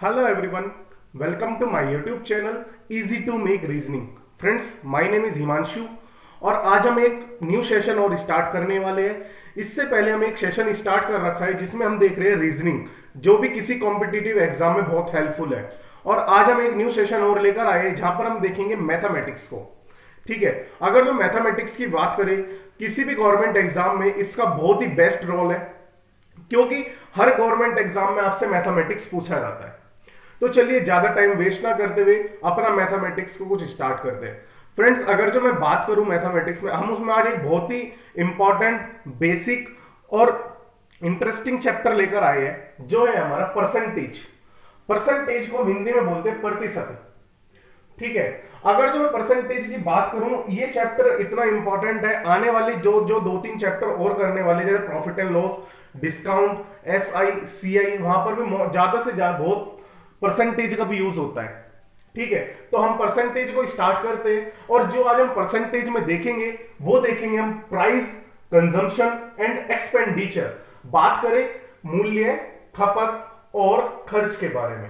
Hello everyone, welcome to my YouTube channel Easy to Make Reasoning. Friends, my name is Himanshu और आज हम एक new session और start करने वाले हैं। इससे पहले हम एक सेशन स्टार्ट कर रखा है जिसमें हम देख रहे हैं रीजनिंग, जो भी किसी कॉम्पिटिटिव एग्जाम में बहुत हेल्पफुल है। और आज हम एक न्यू सेशन और लेकर आए हैं जहां पर हम देखेंगे मैथमेटिक्स को। ठीक है, अगर जो मैथमेटिक्स की बात करें किसी भी गवर्नमेंट एग्जाम में इसका बहुत ही बेस्ट रोल है, क्योंकि हर गवर्नमेंट एग्जाम में आपसे मैथमेटिक्स पूछा जाता है। तो चलिए ज्यादा टाइम वेस्ट ना करते हुए अपना मैथमेटिक्स को कुछ स्टार्ट करते हैं। फ्रेंड्स, अगर जो मैं बात करूं मैथमेटिक्स में, हम उसमें आज एक बहुत ही इंपॉर्टेंट, बेसिक और इंटरेस्टिंग चैप्टर लेकर आए हैं, जो है हमारा परसेंटेज। परसेंटेज को हिंदी में बोलते हैं प्रतिशत। ठीक है, अगर जो मैं परसेंटेज की बात करूं, ये चैप्टर इतना इंपॉर्टेंट है, आने वाली जो जो 2-3 चैप्टर और करने वाले जैसे profit and loss, discount, SI, CI, वहां पर भी ज्यादा से ज्यादा बहुत परसेंटेज का भी यूज होता है। ठीक है, तो हम परसेंटेज को स्टार्ट करते हैं और जो आज हम परसेंटेज में देखेंगे वो देखेंगे हम प्राइस, कंजम्पशन एंड एक्सपेंडिचर। बात करें मूल्य, खपत और खर्च के बारे में।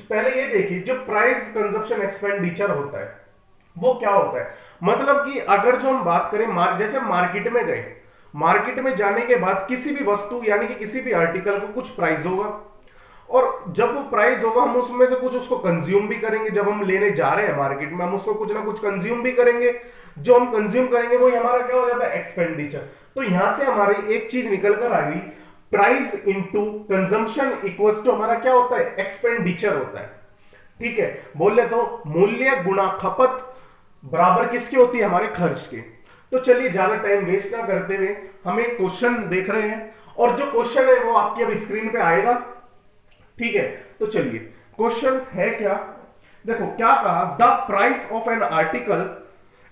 पहले ये देखिए, जो प्राइस, कंजम्पशन, एक्सपेंडिचर होता है वो क्या होता है। मतलब कि अगर जो हम बात करें, जैसे मार्केट में गए, मार्केट में जाने के बाद किसी भी वस्तु यानी कि किसी भी आर्टिकल को कुछ प्राइस होगा, और जब वो प्राइस होगा हम उसमें से कुछ उसको कंज्यूम भी करेंगे। जब हम लेने जा रहे हैं मार्केट में, हम उसको कुछ ना कुछ कंज्यूम भी करेंगे। जो हम कंज्यूम करेंगे वो हमारा क्या हो जाता है, एक्सपेंडिचर। तो यहां से हमारी एक चीज निकल कर आ गई, price into consumption equals to हमारा क्या होता है, एक्सपेंडिचर होता है। ठीक है, बोले तो मूल्य गुणा खपत बराबर किसके होती है, हमारे खर्च के। तो चलिए ज्यादा टाइम वेस्ट ना करते हुए हम एक क्वेश्चन देख रहे हैं, और जो क्वेश्चन है वो आपकी अब स्क्रीन पे आएगा। ठीक है, तो चलिए क्वेश्चन है क्या, देखो क्या कहा, the price of an article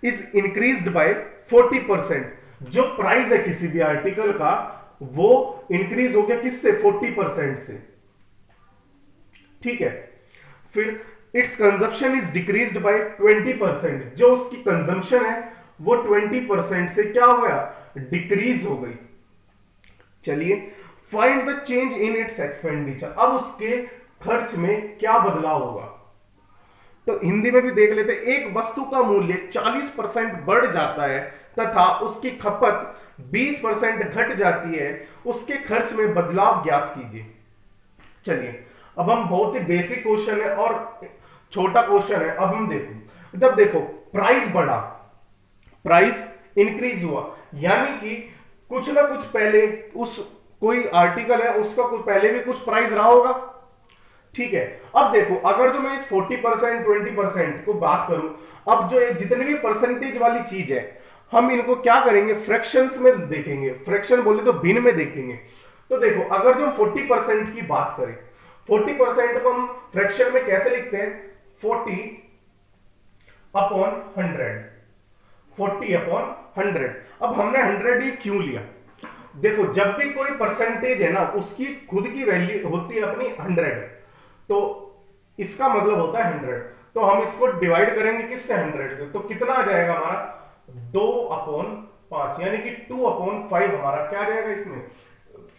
is increased by 40%। जो प्राइस है किसी भी आर्टिकल का वो इंक्रीज हो गया किससे, 40% से। ठीक है, फिर it's consumption is decreased bye 20%। जो उसकी कंजम्पशन है वो 20% से क्या हो गया, डिक्रीज हो गई। चलिए, find the change in its expenditure. अब उसके खर्च में क्या बदलाव होगा। तो हिंदी में भी देख लेते, एक वस्तु का मूल्य 40% बढ़ जाता है तथा उसकी खपत 20% घट जाती है, उसके खर्च में बदलाव ज्ञात कीजिए। चलिए, अब हम बहुत ही बेसिक क्वेश्चन है और छोटा क्वेश्चन है। अब हम देखो, जब देखो प्राइस बढ़ा, प्राइस इंक्रीज हुआ, यानी कि कुछ ना कुछ पहले उस कोई आर्टिकल है उसका कुछ पहले भी कुछ प्राइस रहा होगा। ठीक है, अब देखो अगर जो मैं इस 40% 20% को बात करूं, अब जो ये जितनी भी परसेंटेज वाली चीज है हम इनको क्या करेंगे, फ्रैक्शंस में देखेंगे। फ्रैक्शन बोले तो भिन्न में देखेंगे। तो देखो अगर जो 40% की बात करें, 40% को हम फ्रैक्शन में कैसे लिखते हैं, 40/100, 40/100। अब हमने 100 ही क्यों लिया, देखो जब भी कोई परसेंटेज है ना उसकी खुद की वैल्यू होती है अपनी 100, तो इसका मतलब होता है 100। तो हम इसको डिवाइड करेंगे किससे, 100 से। तो कितना आ जाएगा हमारा, 2/5, यानी कि 2/5 हमारा क्या आ जाएगा इसमें,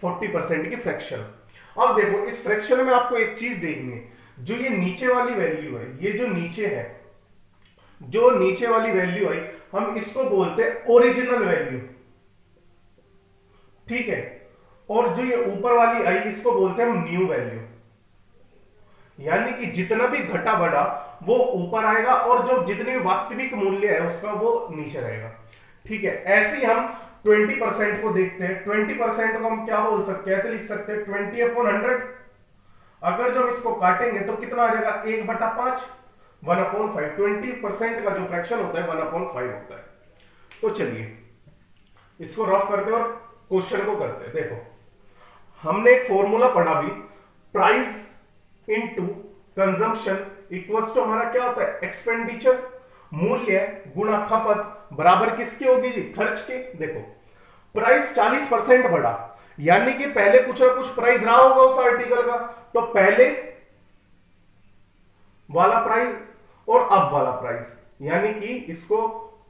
40% की फ्रैक्शन। अब देखो इस फ्रैक्शन में आपको एक चीज देखनी है, जो ये नीचे वाली वैल्यू है, ये जो नीचे है, जो नीचे वाली वैल्यू है हम इसको बोलते हैं ओरिजिनल वैल्यू। ठीक है, और जो ये ऊपर वाली आई इसको बोलते हैं हम न्यू वैल्यू। यानी कि जितना भी घटा बढ़ा वो ऊपर आएगा और जो जितनी भी वास्तविक मूल्य है उसका वो नीचे रहेगा। ठीक है, ऐसे ही हम 20% को देखते हैं। 20% को हम क्या बोल सकते हैं, ऐसे लिख सकते हैं 20/100। अगर जो हम इसको काटेंगे तो कितना आ जाएगा, 1/5, 1/5। 20% का जो फ्रैक्शन होता है 1/5 होता है। तो चलिए इसको रफ करते हैं और क्वेश्चन को करते हैं। देखो हमने एक फॉर्मूला पढ़ा भी, price into consumption equals to हमारा क्या होता है, एक्सपेंडिचर। मूल्य गुणा खपत बराबर किसके होगी जी, खर्च के। देखो प्राइस 40% बढ़ा, यानी कि पहले कुछ ना कुछ प्राइस रहा होगा उस आर्टिकल का, तो पहले वाला प्राइस और अब वाला प्राइस, यानी कि इसको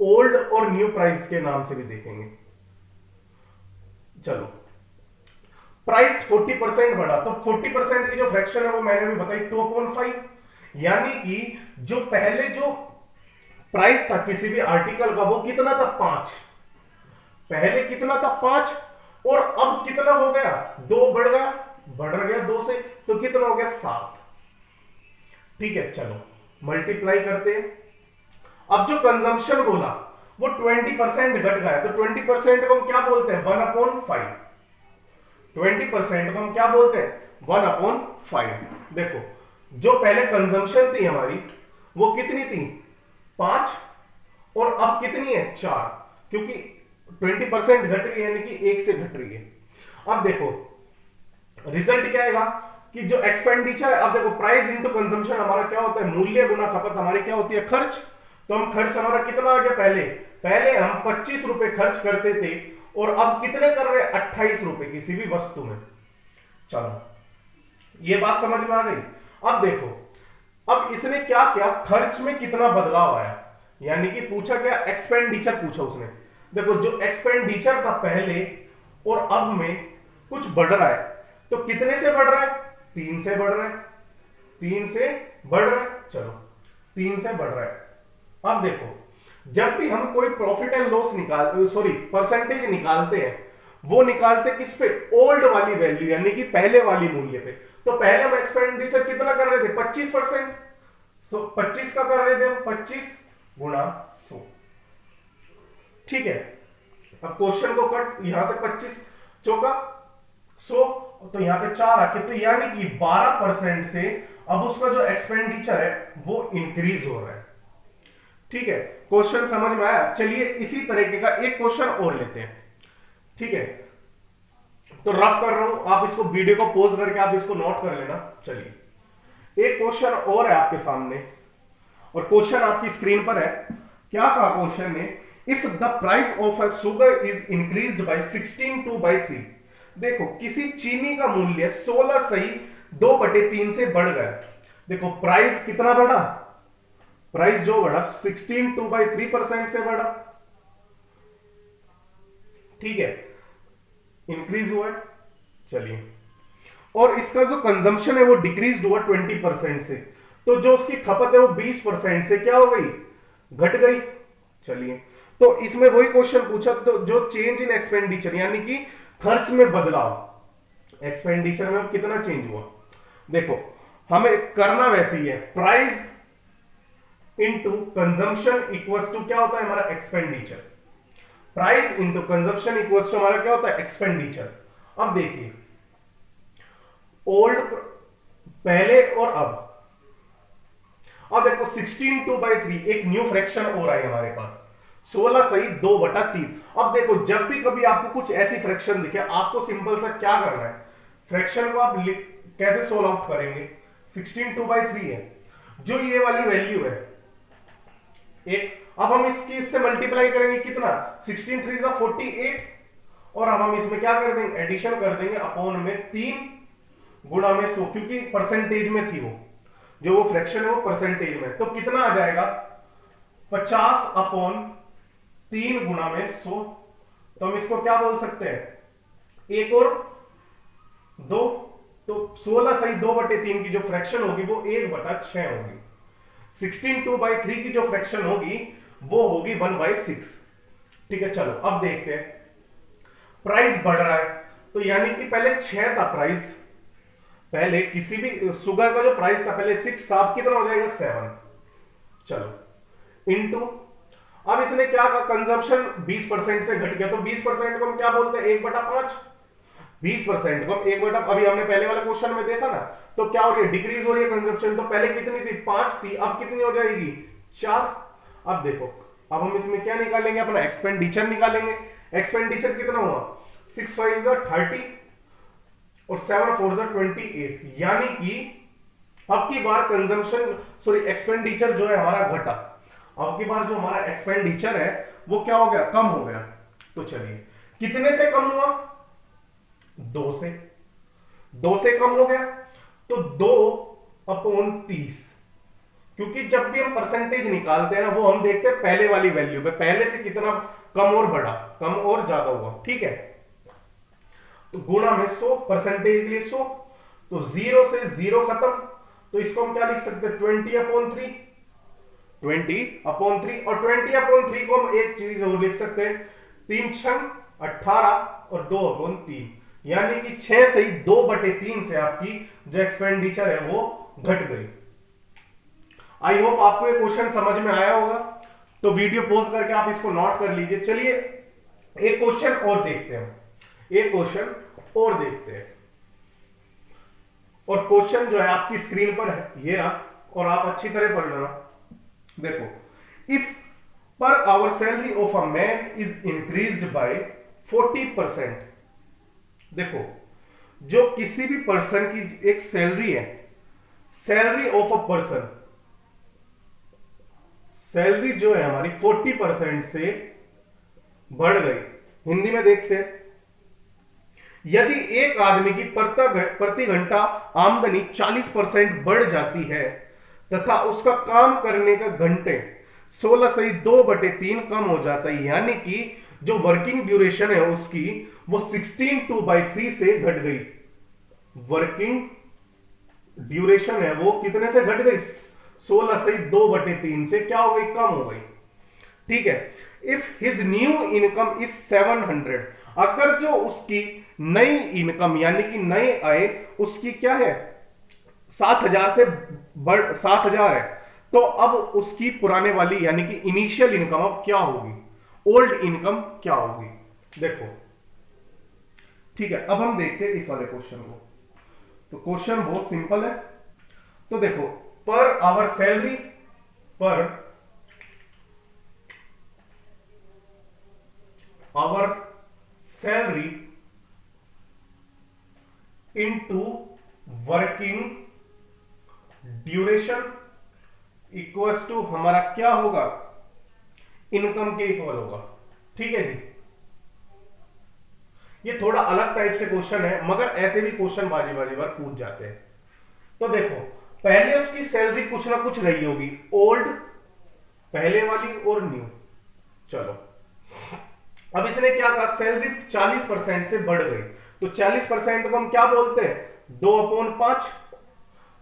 ओल्ड और न्यू प्राइस के नाम से भी देखेंगे। चलो, प्राइस 40% बढ़ा, तो 40% की जो फ्रैक्शन है वो मैंने भी बताई 2/5, यानी कि जो पहले जो प्राइस था किसी भी आर्टिकल का वो कितना था 5, पहले कितना था 5, और अब कितना हो गया 2 बढ़ गया 2 से, तो कितना हो गया 7। ठीक है, चलो मल्टीप्लाई करते हैं। अब जो कंजम्पशन बोला वो 20% घट गया, तो 20% को हम क्या बोलते हैं 1/5, 20% को हम क्या बोलते हैं 1/5। देखो जो पहले कंजम्पशन थी हमारी वो कितनी थी 5, और अब कितनी है 4, क्योंकि 20% घट रही है, यानी कि 1 से घट रही है। अब देखो रिजल्ट क्या आएगा कि जो एक्सपेंडिचर, अब देखो प्राइस इनटू कंजम्पशन हमारा क्या होता है, मूल्य गुना खपत हमारी क्या होती है खर्च। तो हम खर्च हमारा कितना आ गया, पहले पहले हम 25 रुपए खर्च करते थे, और अब कितने कर रहे हैं 28 रुपए किसी भी वस्तु में। चलो ये बात समझ में आ गई। अब देखो अब इसने क्या किया, खर्च में कितना बदलाव आया, यानी कि पूछा क्या एक्सपेंडिचर पूछा उसने। देखो जो एक्सपेंडिचर था पहले और अब में कुछ बढ़ रहा है, तो कितने से बढ़ रहा है 3 से बढ़ रहा है, 3 से बढ़ रहा है, चलो 3 से बढ़ रहा है। अब देखो जब भी हम कोई प्रॉफिट एंड लॉस निकालते, सॉरी परसेंटेज निकालते हैं, वो निकालते किस पे, ओल्ड वाली वैल्यू यानी कि पहले वाली मूल्य पे। तो पहले हम एक्सपेंडिचर कितना कर रहे थे 25%, सो 25 का कर रहे थे हम 25 गुणा 100। ठीक है, अब क्वेश्चन को कट, यहां से 25 चौका 100, तो यहां पे 4 आके, तो यानी कि 12% से अब उसका जो एक्सपेंडिचर है वो इंक्रीज हो रहा है। ठीक है, क्वेश्चन समझ में आया। चलिए इसी तरीके का एक क्वेश्चन और लेते हैं। ठीक है, तो रफ कर रहा हूं, आप इसको वीडियो को पॉज करके आप इसको नोट कर लेना। चलिए एक क्वेश्चन और है आपके सामने, और क्वेश्चन आपकी स्क्रीन पर है। क्या कहा क्वेश्चन ने, if the price of a sugar is increased by 16/3। देखो किसी चीनी का मूल्य 16 सही 2/3 से बढ़ गया। देखो प्राइस कितना बढ़ा, प्राइस जो बढ़ा 16/3% से बढ़ा। ठीक है, इंक्रीज हुआ है। चलिए, और इसका जो कंजम्पशन है वो डिक्रीज हुआ 20% से, तो जो उसकी खपत है वो 20% से क्या हो गई, घट गई। चलिए, तो इसमें वही क्वेश्चन पूछा, तो जो चेंज इन एक्सपेंडिचर यानी कि खर्च में बदलाव, एक्सपेंडिचर में कितना चेंज हुआ। देखो हमें करना वैसे ही है, price into consumption equals to क्या होता है हमारा expenditure, price into consumption equals to हमारा क्या होता है एक्सपेंडिचर। अब देखिए ओल्ड पहले और अब देखो 16/3 एक न्यू फ्रैक्शन और आई हमारे पास, 16 सही 2/3। अब देखो जब भी कभी आपको कुछ ऐसी फ्रैक्शन दिखे, आपको सिंपल सा क्या करना है, फ्रैक्शन को आप कैसे सोल्व आउट करेंगे, 16/3 है, जो ये वाली वैल्यू है एक, अब हम इसकी इससे मल्टीप्लाई करेंगे कितना 16 3 48, और अब हम इसमें क्या कर देंगे एडिशन कर देंगे अपॉन में 3 गुणा में 100, क्योंकि परसेंटेज में थी वो, जो वो फ्रैक्शन है वो परसेंटेज में, तो कितना आ जाएगा 50/3 गुणा में 100। तो हम इसको क्या बोल सकते हैं 1 और 2, तो 16 सही 2/3 की जो फ्रैक्शन होगी वो 1/6 होगी। 16/3 की जो फ्रैक्शन होगी वो होगी 1/6। ठीक है, चलो अब देखते हैं, प्राइस बढ़ रहा है, तो यानी कि पहले 6 था प्राइस, पहले किसी भी शुगर का जो प्राइस था पहले 6 था, अब कितना हो जाएगा 7। चलो इनटू, अब इसने क्या कहा कंजम्पशन 20% से घट गया, तो 20% को हम क्या बोलते हैं 1/5, 20% को 1/, अभी हमने पहले वाले क्वेश्चन में देखा ना, तो क्या हो रही है डिक्रीज हो रही है कंजम्पशन, तो पहले कितनी थी 5 थी, अब कितनी हो जाएगी 4। अब देखो अब हम इसमें क्या निकालेंगे अपना एक्सपेंडिचर निकालेंगे, एक्सपेंडिचर कितना हुआ 6 5 30 और 7 4 28, यानी कि अब की बार कंजम्पशन सॉरी एक्सपेंडिचर जो है हमारा घटा, अब की बार जो हमारा एक्सपेंडिचर है वो क्या हो गया कम हो गया। तो चलिए कितने से कम हुआ 2 से, 2 से कम हो गया, तो 2/30, क्योंकि जब भी हम परसेंटेज निकालते हैं ना वो हम देखते हैं पहले वाली वैल्यू पे, पहले से कितना कम और बढ़ा, कम और ज्यादा हुआ। ठीक है, तो गुणा में 100, परसेंटेज के लिए 100, तो 0 से 0 खत्म, तो इसको हम क्या लिख सकते हैं 20/3, 20/3, और 20/3 को हम एक चीज और लिख सकते हैं 3 छंग 18 और 2/3, यानी कि 6 से ही 2/3 से आपकी जो एक्सपेंडिचर है वो घट गई। आई होप आपको ये क्वेश्चन समझ में आया होगा, तो वीडियो पॉज करके आप इसको नोट कर लीजिए। चलिए एक क्वेश्चन और देखते हैं, एक क्वेश्चन और देखते हैं, और क्वेश्चन जो है आपकी स्क्रीन पर है ये रहा, और आप अच्छी तरह पढ़ लेना। देखो, इफ पर hour salary of a man is increased by 40%, देखो जो किसी भी पर्सन की एक सैलरी है, salary of a person, salary जो है हमारी 40% से बढ़ गई। हिंदी में देखते हैं, यदि एक आदमी की प्रति घंटा आमदनी 40% बढ़ जाती है तथा उसका काम करने का घंटे 16 से 2/3 कम हो जाता है, यानी कि जो वर्किंग ड्यूरेशन है उसकी वो 16/3 से घट गई। वर्किंग ड्यूरेशन है वो कितने से घट गई, 16 से 2/3 से क्या हो गई, कम हो गई। ठीक है, if his new income is 700, अगर जो उसकी नई इनकम यानी कि नई आय उसकी क्या है 7,000 से बढ़ 7,000 है, तो अब उसकी पुराने वाली यानी कि इनिशियल इनकम अब क्या होगी, ओल्ड इनकम क्या होगी। देखो ठीक है, अब हम देखते हैं इस वाले क्वेश्चन को। तो क्वेश्चन बहुत सिंपल है। तो देखो, per hour salary, per hour salary into working duration equals to हमारा क्या होगा, इनकम के इक्वल होगा। ठीक है जी, ये थोड़ा अलग टाइप से क्वेश्चन है, मगर ऐसे भी क्वेश्चन बाजी बार पूछ जाते हैं। तो देखो, पहले उसकी सैलरी कुछ ना कुछ रही होगी, ओल्ड पहले वाली और न्यू। चलो, अब इसने क्या कहा, सैलरी 40% से बढ़ गई, तो 40% को हम क्या बोलते हैं, 2/5।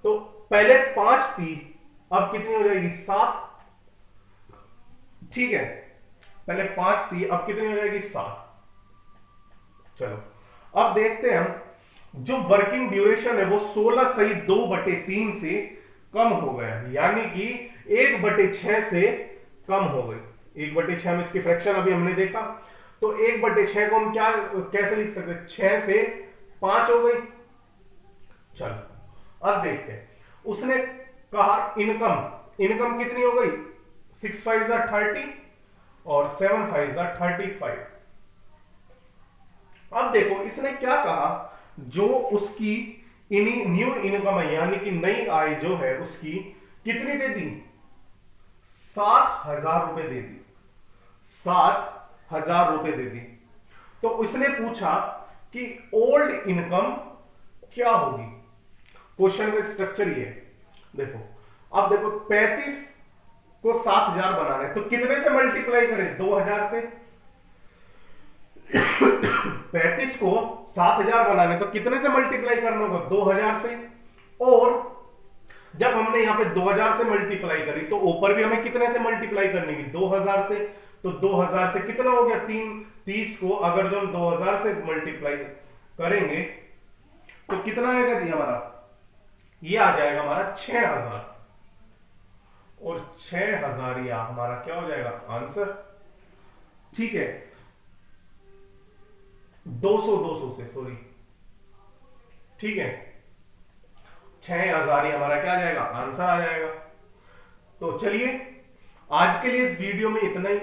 तो पहले 5 थी, अब कितनी हो जाएगी, 7। ठीक है, पहले 5 थी, अब कितनी हो जाएगी, 7। चलो, अब देखते हैं हम, जो वर्किंग ड्यूरेशन है वो 16 सही 2/3 से कम हो गया, यानी कि 1/6 से कम हो गई। 1/6 में इसकी फ्रैक्शन अभी हमने देखा, तो 1/6 को हम क्या कैसे लिख सकते हैं, 6 से 5 हो गई। चलो अब देखते हैं, उसने कहा इनकम, इनकम कितनी हो गई, 6 5 जा 30 और 7 5 जा 35। अब देखो इसने क्या कहा, जो उसकी न्यू इनकम है यानी कि नई आय जो है उसकी कितनी दे दी, 7,000 रुपए दे दी, 7,000 रुपए दे दी। तो उसने पूछा कि ओल्ड इनकम क्या होगी। क्वेश्चन का स्ट्रक्चर ये है, देखो अब देखो 35 को 7,000 बनाना है, तो कितने से मल्टीप्लाई करें, 2,000 से। 35 को 7,000 बनाना है तो कितने से मल्टीप्लाई करना होगा, 2,000 से। और जब हमने यहां पे 2,000 से मल्टीप्लाई करी तो ऊपर भी हमें कितने से मल्टीप्लाई करनी है, 2,000 से। तो 2,000 से कितना हो गया, 30 को अगर जो हम 2,000 से मल्टीप्लाई करेंगे तो कितना आएगा जी हमारा, ये आ जाएगा हमारा 6,000, और 6,000 या हमारा क्या हो जाएगा आंसर। ठीक है, 200 से सॉरी, ठीक है, 6,000 हमारा क्या आ जाएगा, आंसर आ जाएगा। तो चलिए आज के लिए इस वीडियो में इतना ही,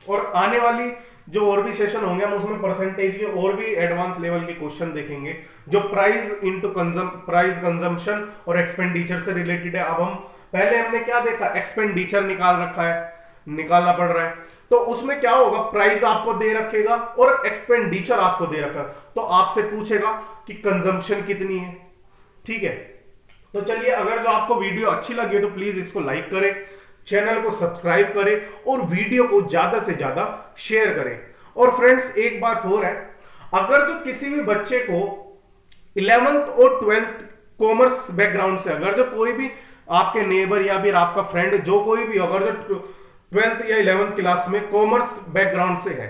और आने वाली जो और भी सेशन होंगे हम उसमें परसेंटेज के और भी एडवांस लेवल के क्वेश्चन देखेंगे, जो प्राइस कंजम्पशन और एक्सपेंडिचर से रिलेटेड है। अब हम पहले हमने क्या देखा, एक्सपेंडिचर निकाल रखा है, निकालना पड़ रहा है, तो उसमें क्या होगा, प्राइस आपको दे रखेगा और एक्सपेंडिचर आपको दे रखा, तो आपसे पूछेगा कि कंजम्पशन कितनी है। ठीक है, तो चलिए अगर जो आपको वीडियो अच्छी लगी तो प्लीज इसको लाइक करें, चैनल को सब्सक्राइब करें और वीडियो को ज्यादा से ज्यादा शेयर करें। और फ्रेंड्स एक बात और है, अगर जो किसी भी बच्चे को 11th और 12th कॉमर्स बैकग्राउंड से, अगर जो कोई भी आपके नेबर या फिर आपका फ्रेंड जो कोई भी, अगर जो 12th या 11th क्लास में कॉमर्स बैकग्राउंड से है,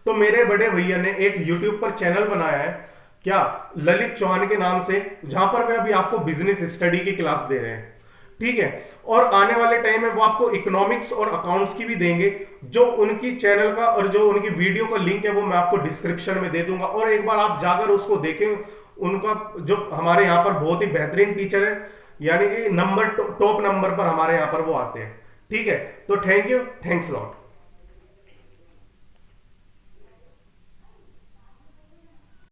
तो मेरे बड़े भैया ने एक यूट्यूब पर चैनल बनाया है, क्या, ललित चौहान के नाम से, जहां पर वे अभी आपको बिजनेस स्टडी की क्लास दे रहे हैं। ठीक है, और आने वाले टाइम में वो आपको इकोनॉमिक्स और अकाउंट्स की भी देंगे। जो उनकी चैनल का और जो उनकी वीडियो का लिंक है वो मैं आपको डिस्क्रिप्शन में दे दूंगा, और एक बार आप जाकर उसको देखें। उनका जो हमारे यहाँ पर बहुत ही बेहतरीन टीचर है, यानी कि टॉप नंबर पर हमारे यहाँ पर वो आते हैं। ठीक है, तो थैंक यू, थैंक्स लॉट।